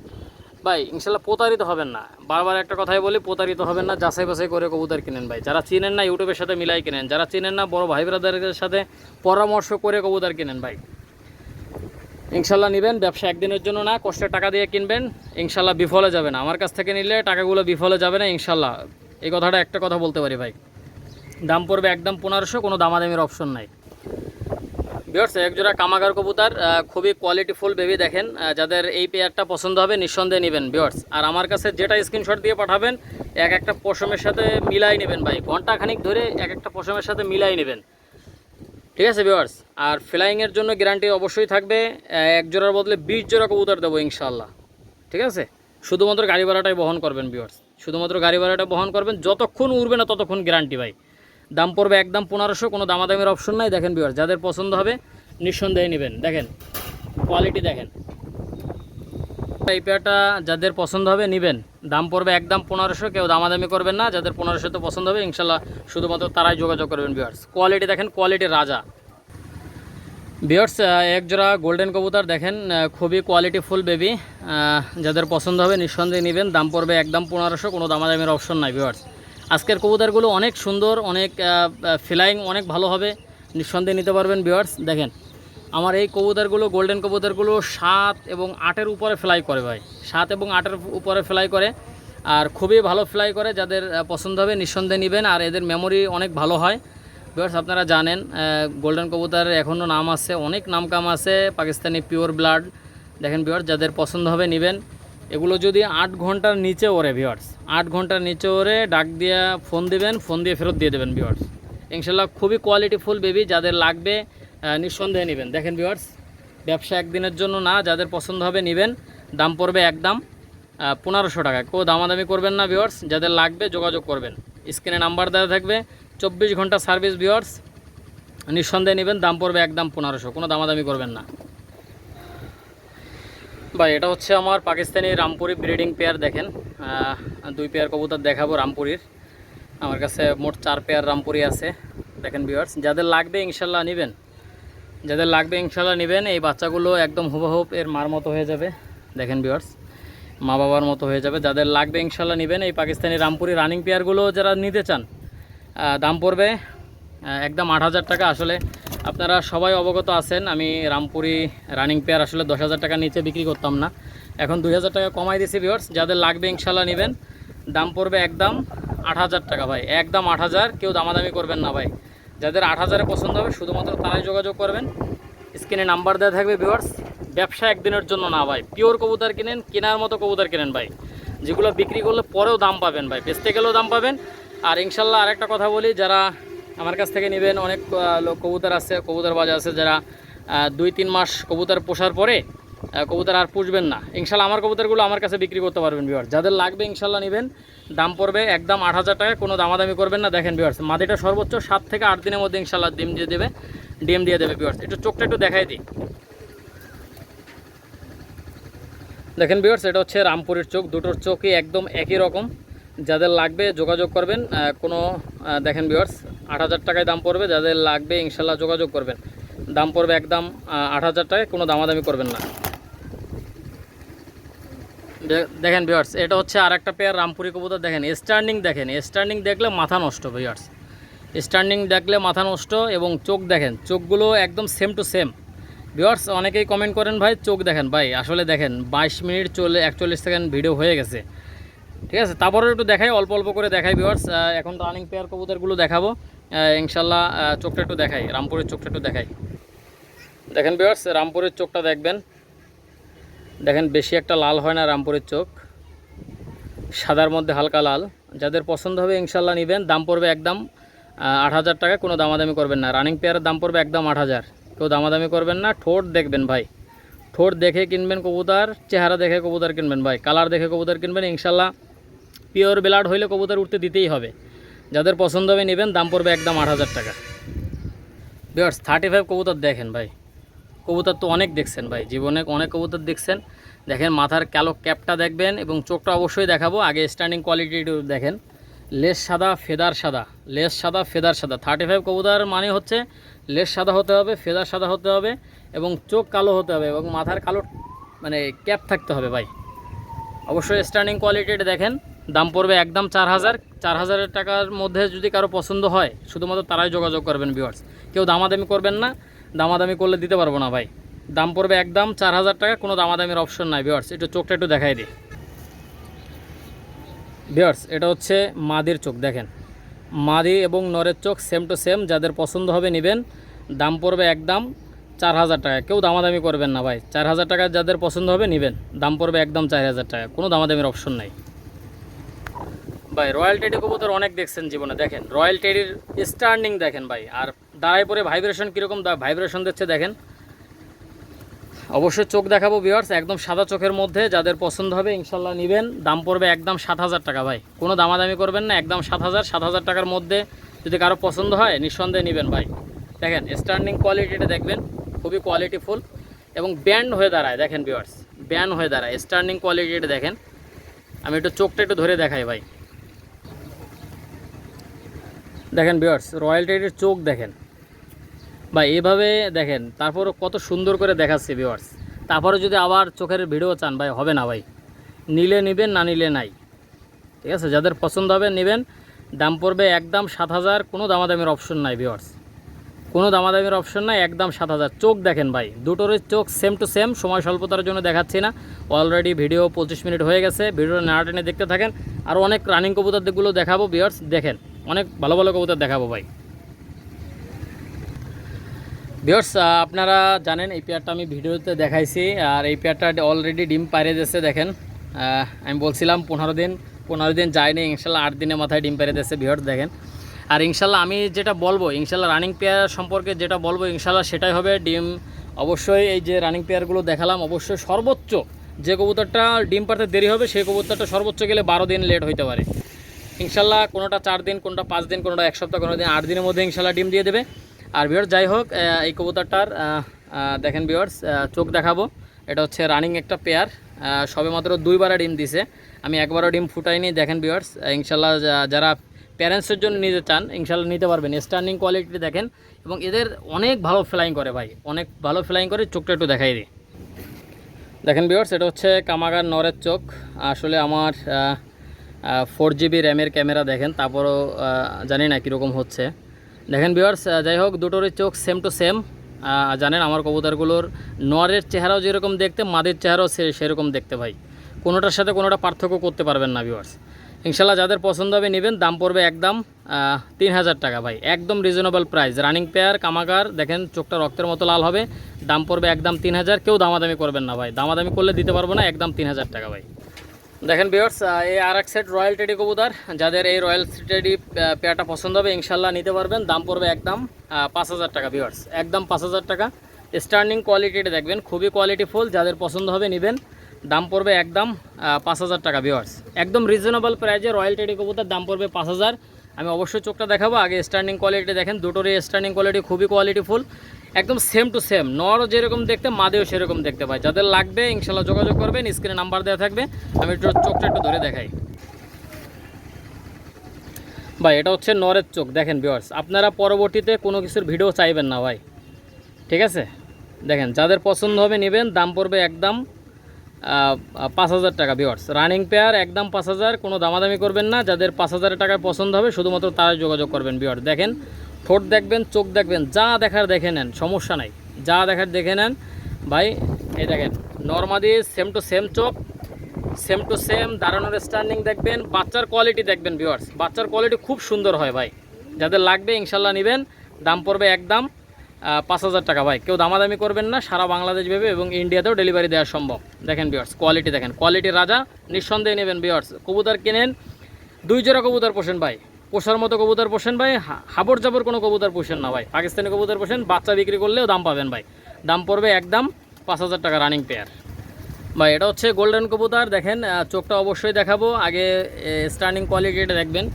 ভাই, ইনশাল্লাহ প্রতারিত হবেন না। বারবার একটা কথাই বলি, প্রতারিত হবেন না, যাচাই বাছাই করে কবুতর কিনেন ভাই। যারা চিনেন না ইউটিউবের সাথে মিলাই কিনেন, যারা চিনেন না বড় ভাই ব্রাদারের সাথে পরামর্শ করে কবুতর কিনেন ভাই, ইনশাল্লাহ নেবেন। ব্যবসা একদিনের জন্য না, কষ্টের টাকা দিয়ে কিনবেন, ইনশাল্লাহ বিফলে যাবে না। আমার কাছ থেকে নিলে টাকাগুলো বিফলে যাবে না ইনশাল্লাহ, এই কথাটা একটা কথা বলতে পারি ভাই। দাম পড়বে একদম 1500, কোনো দামাদামির অপশন নাই ভিউয়ার্স। একজোড়া কামাগার কবুতর, খুবই কোয়ালিটিফুল বেবি। দেখেন যাদের এই পেয়ারটা পছন্দ হবে নিঃসন্দেহে নেবেন ভিউয়ার্স। আর আমার কাছে যেটা স্ক্রিনশট দিয়ে পাঠাবেন এক একটা পশমের সাথে মিলাই নেবেন ভাই, ঘন্টাখানিক ধরে এক একটা পশমের সাথে মিলাই নেবেন, ঠিক আছে ভিউয়ার্স। আর ফ্লাইংয়ের জন্য গ্যারান্টি অবশ্যই থাকবে, এক জোড়ার বদলে 20 জোড়া কবুতর দেবো ইনশাল্লাহ, ঠিক আছে। শুধুমাত্র গাড়ি ভাড়াটাই বহন করবেন ভিউয়ার্স, শুধুমাত্র গাড়ি ভাড়াটা বহন করবেন, যতক্ষণ উড়বে না ততক্ষণ গ্যারান্টি ভাই। দাম পড়বে একদম 1500, কোনো দামাদামের অপশন নাই। দেখেন ভিউয়ার্স, যাদের পছন্দ হবে নিঃসন্দেহে নেবেন। দেখেন কোয়ালিটি দেখেন, এই পেয়ারটা যাদের পছন্দ হবে নেবেন, দাম পড়বে একদম 1500, কেউ দামাদামি করবেন না। যাদের 1500তে পছন্দ হবে ইনশাল্লাহ শুধুমাত্র তারাই যোগাযোগ করবেন ভিউয়ার্স। কোয়ালিটি দেখেন, কোয়ালিটি রাজা ভিউয়ার্স এক জোড়া গোল্ডেন কবুতর দেখেন, খুবই কোয়ালিটিফুল বেবি। যাদের পছন্দ হবে নিঃসন্দেহে নেবেন। দাম পড়বে একদম 1500, কোনো দামাদামির অপশন নাই ভিউয়ার্স। আজকের কবুতরগুলো অনেক সুন্দর, অনেক ফ্লাইং অনেক ভালো হবে, নিঃসন্দেহে নিতে পারবেন ভিউয়ার্স। দেখেন আমার এই কবুতরগুলো, গোল্ডেন কবুতরগুলো 7 এবং 8-এর উপরে ফ্লাই করে ভাই, 7 এবং 8-এর উপরে ফ্লাই করে, আর খুবই ভালো ফ্লাই করে। যাদের পছন্দ হবে নিঃসন্দেহে নেবেন, আর এদের মেমোরি অনেক ভালো হয় ভিউয়ার্স। আপনারা জানেন গোল্ডেন কবুতরের এখনও নাম আছে, অনেক নাম কাম আছে, পাকিস্তানি পিওর ব্লাড। দেখেন ভিউয়ার্স, যাদের পছন্দ হবে নেবেন। এগুলো যদি 8 ঘন্টার নিচে ওরে ভিউয়ার্স, 8 ঘন্টার নিচে ওরে ডাক দিয়ে ফোন দিবেন, ফোন দিয়ে ফেরত দিয়ে দেবেন ভিউয়ার্স। ইনশাল্লাহ খুবই কোয়ালিটিফুল বেবি, যাদের লাগবে নিঃসন্দেহে নেবেন। দেখেন ভিউয়ার্স, ব্যবসা একদিনের জন্য না, যাদের পছন্দ হবে নেবেন। দাম পড়বে একদম 1500 টাকা, কেউ দামাদামি করবেন না ভিউয়ার্স। যাদের লাগবে যোগাযোগ করবেন, স্ক্রিনে নাম্বার দেওয়া থাকবে। 24 ঘন্টা সার্ভিস ভিউয়ার্স, নিঃসন্দেহে নেবেন। দাম পড়বে একদম 1500, কোনো দামাদামি করবেন না ভাই। এটা হচ্ছে আমার পাকিস্তানি রামপুরি ব্রিডিং পেয়ার। দেখেন 2 পেয়ার কবুতর দেখাবো রামপুরির। আমার কাছে মোট 4 পেয়ার রামপুরি আছে। দেখেন ভিউয়ার্স, যাদের লাগবে ইনশাল্লাহ নেবেন, যাদের লাগবে ইনশাল্লাহ নেবেন। এই বাচ্চাগুলো একদম হুবহুব এর মার মতো হয়ে যাবে। দেখেন ভিউয়ার্স, মা বাবার মতো হয়ে যাবে। যাদের লাগবে ইনশাল্লাহ নেবেন। এই পাকিস্তানি রামপুরি রানিং পেয়ারগুলো যারা নিতে চান, দাম পড়বে একদম 8000 টাকা। আসলে আপনারা সবাই অবগত আছেন, আমি রামপুরি রানিং পেয়ার আসলে 10,000 টাকার নিচে বিক্রি করতাম না, এখন 2000 টাকা কমাই দিয়েছি ভিউয়ার্স। যাদের লাগবে ইনশাল্লাহ নেবেন। দাম পড়বে একদম 8000 টাকা ভাই, একদম 8000, কেউ দামাদামি করবেন না ভাই। যাদের 8000-এ পছন্দ হবে শুধুমাত্র তারাই যোগাযোগ করবেন। স্ক্রিনে নাম্বার দেওয়া থাকবে ভিউয়ার্স। ব্যবসা একদিনের জন্য না ভাই, পিওর কবুতর কিনেন, কেনার মতো কবুতর কিনেন ভাই, যেগুলো বিক্রি করলে পরেও দাম পাবেন ভাই, বেচতে গেলেও দাম পাবেন। আর ইনশাল্লাহ আরেকটা কথা বলি, যারা আমার কাছ থেকে নেবেন, অনেক কবুতর আছে, কবুতর বাজার আছে, যারা 2-3 মাস কবুতর পোষার পরে কবুতর আর পুষবেন না, ইনশাল্লাহ আমার কবুতরগুলো আমার কাছে বিক্রি করতে পারবেন ভিউয়ার্স। যাদের লাগবে ইনশাল্লাহ নেবেন। দাম পড়বে একদম 8000 টাকা, কোনো দামাদামি করবেন না। দেখেন ভিউয়ার্স, মাদিটা সর্বোচ্চ 7 থেকে 8 দিনের মধ্যে ইনশাল্লাহ ডিম দিয়ে দেবে ভিউয়ার্স। একটু চোখটা একটু দেখাই দিই। দেখেন ভিউয়ার্স, এটা হচ্ছে রামপুরের চোখ, দুটোর চোখই একদম একই রকম। যাদের লাগবে যোগাযোগ করবেন। দেখেন ভিউয়ার্স, 8000 টাকায় দাম পড়বে। যাদের লাগবে ইনশাল্লাহ যোগাযোগ করবেন। দাম পড়বে একদম 8000 টাকায়, কোনো দামাদামি করবেন না। দেখেন ভিউয়ার্স, এটা হচ্ছে আরেকটা পেয়ার রামপুরি কবুতর। দেখেন স্ট্যান্ডিং, দেখেন স্ট্যান্ডিং দেখলে মাথা নষ্ট ভিউয়ার্স, স্ট্যান্ডিং দেখলে মাথা নষ্ট। এবং চোখ দেখেন, চোখগুলো একদম সেম টু সেম ভিউয়ার্স। অনেকেই কমেন্ট করেন ভাই চোখ দেখেন, ভাই আসলে দেখেন 22 মিনিট 41 সেকেন্ড ভিডিও হয়ে গেছে, ঠিক আছে, তারপরেও একটু দেখাই, অল্প অল্প করে দেখাই ভিউয়ার্স। এখন রানিং পেয়ার কবুতরগুলো দেখাবো ইনশাল্লাহ। চোখটা একটু দেখাই, রামপুরের চোখটা একটু দেখাই। দেখেন ভিউয়ার্স, রামপুরের চোখটা দেখবেন। দেখেন বেশি একটা লাল হয় না রামপুরের চোখ, সাদার মধ্যে হালকা লাল। যাদের পছন্দ হবে ইনশাল্লাহ নেবেন। দাম পড়বে একদম 8000 টাকা, কোনো দামাদামি করবেন না। রানিং পেয়ারের দাম পড়বে একদম 8000, কেউ দামাদামি করবেন না। ঠোঁট দেখবেন ভাই, ঠোঁট দেখে কিনবেন কবুতর, চেহারা দেখে কবুতর কিনবেন ভাই, কালার দেখে কবুতর কিনবেন। ইনশাল্লাহ পিওর ব্লাড হইলে কবুতর উঠতে দিতেই হবে। যাদের পছন্দ হবে নেবেন। দাম পড়বে একদম 8000 টাকা ভিউয়ার্স। 35 কবুতর দেখেন ভাই, কবুতর তো অনেক দেখছেন ভাই, জীবনে অনেক কবুতর দেখছেন। দেখেন মাথার কালো ক্যাপটা দেখবেন, এবং চোখটা অবশ্যই দেখাবো। আগে স্ট্যান্ডিং কোয়ালিটি দেখেন, লেস সাদা ফেদার সাদা, লেস সাদা ফেদার সাদা। 35 কবুতর মানে হচ্ছে লেস সাদা হতে হবে, ফেদার সাদা হতে হবে, এবং চোখ কালো হতে হবে, এবং মাথার কালো মানে ক্যাপ থাকতে হবে ভাই। অবশ্যই স্ট্যান্ডিং কোয়ালিটিটা দেখেন। দাম পড়বে একদম 4000। 4000 টাকার মধ্যে যদি কারো পছন্দ হয় শুধুমাত্র তারাই যোগাযোগ করবেন ভিউয়ার্স, কেউ দামাদামি করবেন না। দামাদামি করলে দিতে পারবো না ভাই। দাম পড়বে একদম 4000 টাকা, কোনো দামাদামির অপশন নাই ভিউয়ার্স। একটু চোখটা একটু দেখাই দিই ভিউয়ার্স। এটা হচ্ছে মাদির চোখ, দেখেন মাদি এবং নরের চোখ সেম টু সেম। যাদের পছন্দ হবে নেবেন। দাম পড়বে একদম 4000 টাকা, কেউ দামাদামি করবেন না ভাই। 4000 টাকা যাদের পছন্দ হবে নেবেন। দাম পড়বে একদম 4000 টাকা, কোনো দামাদামির অপশন নাই ভাই। রয়্যাল টেডি কবুতর অনেক দেখছেন জীবনে। দেখেন রয়্যাল টেডির স্ট্যান্ডিং দেখেন ভাই, আর দাঁড়ায় পরে ভাইব্রেশন কীরকম ভাইব্রেশন দিচ্ছে দেখেন। অবশ্যই চোখ দেখাবো ভিউয়ার্স, একদম সাদা চোখের মধ্যে। যাদের পছন্দ হবে ইনশাল্লাহ নেবেন। দাম পড়বে একদম 7000 টাকা ভাই, কোনো দামাদামি করবেন না। একদম 7000 টাকার মধ্যে যদি কারো পছন্দ হয় নিঃসন্দেহে নেবেন ভাই। দেখেন স্ট্যান্ডিং কোয়ালিটিটা দেখবেন, খুবই কোয়ালিটিফুল, এবং ব্যান্ড হয়ে দাঁড়ায়। দেখেন ভিউয়ার্স, ব্যান্ড হয়ে দাঁড়ায়। স্ট্যান্ডিং কোয়ালিটিটা দেখেন। আমি একটু চোখটা একটু ধরে দেখাই ভাই। দেখেন ভিউয়ার্স, রয়্যাল টেডির চোখ দেখেন, বা এভাবে দেখেন, তারপরও কত সুন্দর করে দেখাচ্ছে ভিউয়ার্স। তারপরে যদি আবার চোখের ভিডিও চান ভাই, হবে না ভাই, নিলে নেবেন, না নিলে নাই। ঠিক আছে, যাদের পছন্দ হবে নেবেন। দাম পড়বে একদম 7,000, কোনো দামাদামির অপশন নাই ভিউয়ার্স, কোনো দামাদামির অপশন নাই, একদম 7,000। চোখ দেখেন ভাই, দুটোরই চোখ সেম টু সেম। সময় স্বল্পতার জন্য দেখাচ্ছি না, অলরেডি ভিডিও 25 মিনিট হয়ে গেছে। ভিডিওটা না টেনে দেখতে থাকেন, আর অনেক রানিং কবুতরগুলো দেখাবো ভিউয়ার্স, দেখেন অনেক ভালো ভালো কবুতর দেখাবো ভাই। ভিউয়ার্স, আপনারা জানেন এই পেয়ারটা আমি ভিডিওতে দেখাইছি, আর এই পেয়ারটা অলরেডি ডিম পাড়ে দিয়েছে। দেখেন আমি বলছিলাম 15 দিন যায়নি, ইনশাল্লাহ 8 দিনের মাথায় ডিম পাড়ে দিয়েছে ভিউয়ার্স, দেখেন। আর ইনশাল্লাহ আমি যেটা বলবো, ইনশাল্লাহ রানিং পেয়ার সম্পর্কে যেটা বলবো ইনশাল্লাহ সেটাই হবে। ডিম অবশ্যই, এই যে রানিং পেয়ারগুলো দেখালাম, অবশ্যই সর্বোচ্চ যে কবুতরটা ডিম পাড়তে দেরি হবে সেই কবুতরটা সর্বোচ্চ গেলে 12 দিন লেট হইতে পারে ইনশাল্লাহ। কোনোটা 4 দিন, কোনোটা 5 দিন, কোনোটা 1 সপ্তাহ, কোনো দিন 8 দিনের মধ্যে ইনশাল্লাহ ডিম দিয়ে দেবে। আর ভিউয়ার্স যাই হোক, এই কবুতরটার দেখেন ভিউয়ার্স, চোখ দেখাবো। এটা হচ্ছে রানিং একটা পেয়ার, সবে মাত্র 2বার ডিম দিছে, আমি একবারও ডিম ফুটাইনি। দেখেন ভিউয়ার্স, ইনশাল্লাহ যারা প্যারেন্টসের জন্য নিতে চান ইনশাল্লাহ নিতে পারবেন। স্ট্যান্ডিং কোয়ালিটি দেখেন, এবং এদের অনেক ভালো ফ্লাইং করে ভাই, অনেক ভালো ফ্লাইং করে। চোখটা একটু দেখাই দিই, দেখেন ভিউয়ার্স, এটা হচ্ছে কামাগার নরের চোখ। আসলে আমার 4GB র্যামের ক্যামেরা দেখেন, তারপরও জানি না কীরকম হচ্ছে। দেখেন ভিউয়ার্স, যাই হোক দুটোরই চোখ সেম টু সেম। জানেন আমার কবুতরগুলোর নরের চেহারাও যেরকম দেখতে, মাদের চেহারাও সেরকম দেখতে ভাই, কোনোটার সাথে কোনোটা পার্থক্য করতে পারবেন না ভিউয়ার্স। ইনশাল্লাহ যাদের পছন্দ হবে নেবেন। দাম পড়বে একদম 3,000 টাকা ভাই, একদম রিজনেবল প্রাইস। রানিং পেয়ার কামাগার, দেখেন চোখটা রক্তের মতো লাল হবে। দাম পড়বে একদম 3,000, কেউ দামাদামি করবেন না ভাই, দামাদামি করলে দিতে পারবো না, একদম 3,000 টাকা ভাই। দেখেন ভিউয়ার্স, এই আর এক সেট রয়্যাল টেডি কবুতর, যাদের এই রয়্যাল টেডি পেয়ারটা পছন্দ হবে ইনশাল্লাহ নিতে পারবেন। দাম পড়বে একদম 5,000 টাকা ভিউয়ার্স, একদম 5,000 টাকা। স্টার্নিং কোয়ালিটিটা দেখবেন, খুবই কোয়ালিটিফুল, যাদের পছন্দ হবে নেবেন। দাম পড়বে একদম 5,000 টাকা ভিউয়ার্স, একদম রিজনেবল প্রাইজে রয়্যাল টেডি কবুতর। দাম পড়বে 5,000। আমি অবশ্যই চোখটা দেখাবো, আগে স্টার্নিং কোয়ালিটি দেখেন, দুটোরই স্টার্নিং কোয়ালিটি খুবই কোয়ালিটিফুল, একদম সেম টু সেম। নরও যেরকম দেখতে, মাদেও সেরকম দেখতে পাই। যাদের লাগবে ইনশাল্লাহ যোগাযোগ করবেন, স্ক্রিনে নাম্বার দেওয়া থাকবে। আমি একটু চোখটা একটু ধরে দেখাই ভাই, এটা হচ্ছে নরের চোখ। দেখেন ভিউয়ার্স, আপনারা পরবর্তীতে কোনো কিছুর ভিডিও চাইবেন না ভাই, ঠিক আছে। দেখেন যাদের পছন্দ হবে নেবেন। দাম পড়বে একদম 5,000 টাকা ভিউয়ার্স, রানিং পেয়ার, একদম 5,000, কোনো দামাদামি করবেন না। যাদের 5,000 টাকায় পছন্দ হবে শুধুমাত্র তারাই যোগাযোগ করবেন ভিউয়ার্স। দেখেন ঠোঁট দেখবেন, চোখ দেখবেন, যা দেখার দেখে নেন, সমস্যা নাই, যা দেখার দেখে নেন ভাই। এই দেখেন নর্মালি সেম টু সেম চোখ, সেম টু সেম দাঁড়ানোর স্ট্যান্ডিং দেখবেন, বাচ্চার কোয়ালিটি দেখবেন ভিউয়ার্স, বাচ্চার কোয়ালিটি খুব সুন্দর হয় ভাই। যাদের লাগবে ইনশাল্লাহ নেবেন। দাম পড়বে একদম 5,000 টাকা ভাই, কেউ দামাদামি করবেন না, সারা বাংলাদেশ ভেবে এবং ইন্ডিয়াতেও ডেলিভারি দেওয়া সম্ভব। দেখেন ভিউয়ার্স কোয়ালিটি দেখেন, কোয়ালিটি রাজা, নিঃসন্দেহে নেবেন ভিউয়ার্স। কবুতর কেনেন, 2 জোড়া কবুতর পোষেন ভাই, পোষার মতো কবুতর পোষেন ভাই, হাবড় জাবর কোনো কবুতর পোষেন না ভাই, পাকিস্তানি কবুতর পোষেন, বাচ্চা বিক্রি করলেও দাম পাবেন ভাই। দাম পড়বে একদম 5,000 টাকা রানিং পেয়ার ভাই। এটা হচ্ছে গোল্ডেন কবুতর, দেখেন চোখটা অবশ্যই দেখাবো, আগে স্টার্নিং কোয়ালিটিটা দেখবেন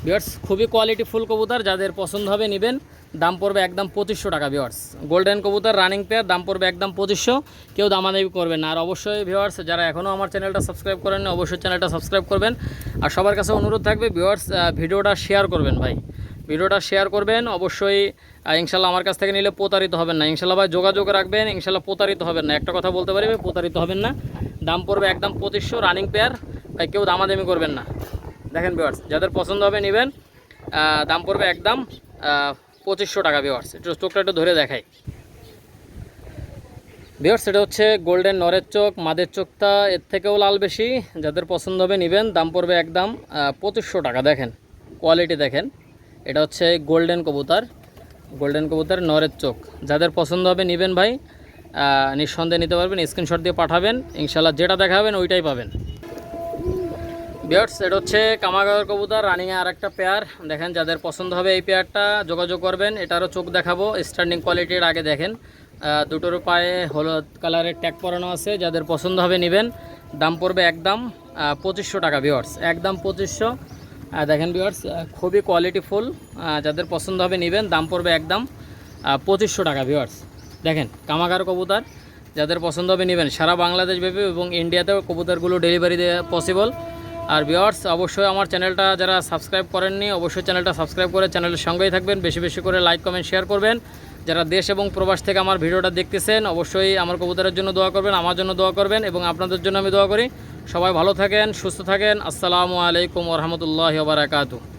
ভিউয়ার্স, খুবই কোয়ালিটি ফুল কবুতর, যাদের পছন্দ হবে নেবেন। দাম পড়বে একদম 2,500 টাকা ভিউয়ার্স, গোল্ডেন কবুতর রানিং পেয়ার, দাম পড়বে একদম 2,500, কেউ দামাদামি করবেন না। আর অবশ্যই ভিউয়ার্স যারা এখনও আমার চ্যানেলটা সাবস্ক্রাইব করেন না অবশ্যই চ্যানেলটা সাবস্ক্রাইব করবেন। আর সবার কাছে অনুরোধ থাকবে ভিউয়ার্স, ভিডিওটা শেয়ার করবেন ভাই, ভিডিওটা শেয়ার করবেন অবশ্যই। ইনশাল্লাহ আমার কাছ থেকে নিলে প্রতারিত হবেন না ইনশাল্লাহ ভাই, যোগাযোগ রাখবেন ইনশাল্লাহ, প্রতারিত হবেন না, একটা কথা বলতে পারি ভাই, প্রতারিত হবেন না। দাম পড়বে একদম 2,500 রানিং পেয়ার ভাই, কেউ দামাদামি করবেন না। দেখেন ভিউয়ার্স যাদের পছন্দ হবে নেবেন। দাম পড়বে একদম 2,500 টাকা ভিউয়ার্স। একটু চোখটা একটু ধরে দেখাই ভিউয়ার্স, এটা হচ্ছে গোল্ডেন নরের চোখ, মাদের চোখটা এর থেকেও লাল বেশি, যাদের পছন্দ হবে নেবেন। দাম পড়বে একদম 2,500 টাকা। দেখেন কোয়ালিটি দেখেন, এটা হচ্ছে গোল্ডেন কবুতর, গোল্ডেন কবুতর নরের চোখ, যাদের পছন্দ হবে নেবেন ভাই, নিঃসন্দেহে নিতে পারবেন, স্ক্রিনশট দিয়ে পাঠাবেন ইনশাল্লাহ, যেটা দেখাবেন ওইটাই পাবেন ভিউয়ার্স। এটা হচ্ছে কামাগার কবুতর রানিংয়ে আর একটা পেয়ার, দেখেন যাদের পছন্দ হবে এই পেয়ারটা যোগাযোগ করবেন। এটারও চোখ দেখাবো, স্ট্যান্ডিং কোয়ালিটির আগে দেখেন, দুটোর পায়ে হলুদ কালারের ট্যাগ পরানো আছে, যাদের পছন্দ হবে নেবেন। দাম পড়বে একদম 2,500 টাকা ভিউয়ার্স, একদম 2,500। দেখেন ভিউয়ার্স খুবই কোয়ালিটি ফুল, যাদের পছন্দ হবে নেবেন। দাম পড়বে একদম 2,500 টাকা ভিউয়ার্স। দেখেন কামাগার কবুতর, যাদের পছন্দ হবে নেবেন, সারা বাংলাদেশ ভেবে এবং ইন্ডিয়াতেও কবুতরগুলো ডেলিভারি দেওয়া পসিবল। আর ভিউয়ার্স অবশ্যই আমার চ্যানেলটা যারা সাবস্ক্রাইব করেননি অবশ্যই চ্যানেলটা সাবস্ক্রাইব করে চ্যানেলের সঙ্গেই থাকবেন, বেশি বেশি করে লাইক কমেন্ট শেয়ার করবেন। যারা দেশ এবং প্রবাস থেকে আমার ভিডিওটা দেখতেছেন অবশ্যই আমার কবুতরের জন্য দোয়া করবেন, আমার জন্য দোয়া করবেন এবং আপনাদের জন্য আমি দোয়া করি। সবাই ভালো থাকেন, সুস্থ থাকেন। আসসালামু আলাইকুম ওয়া রাহমাতুল্লাহি ওয়া বারাকাতুহু।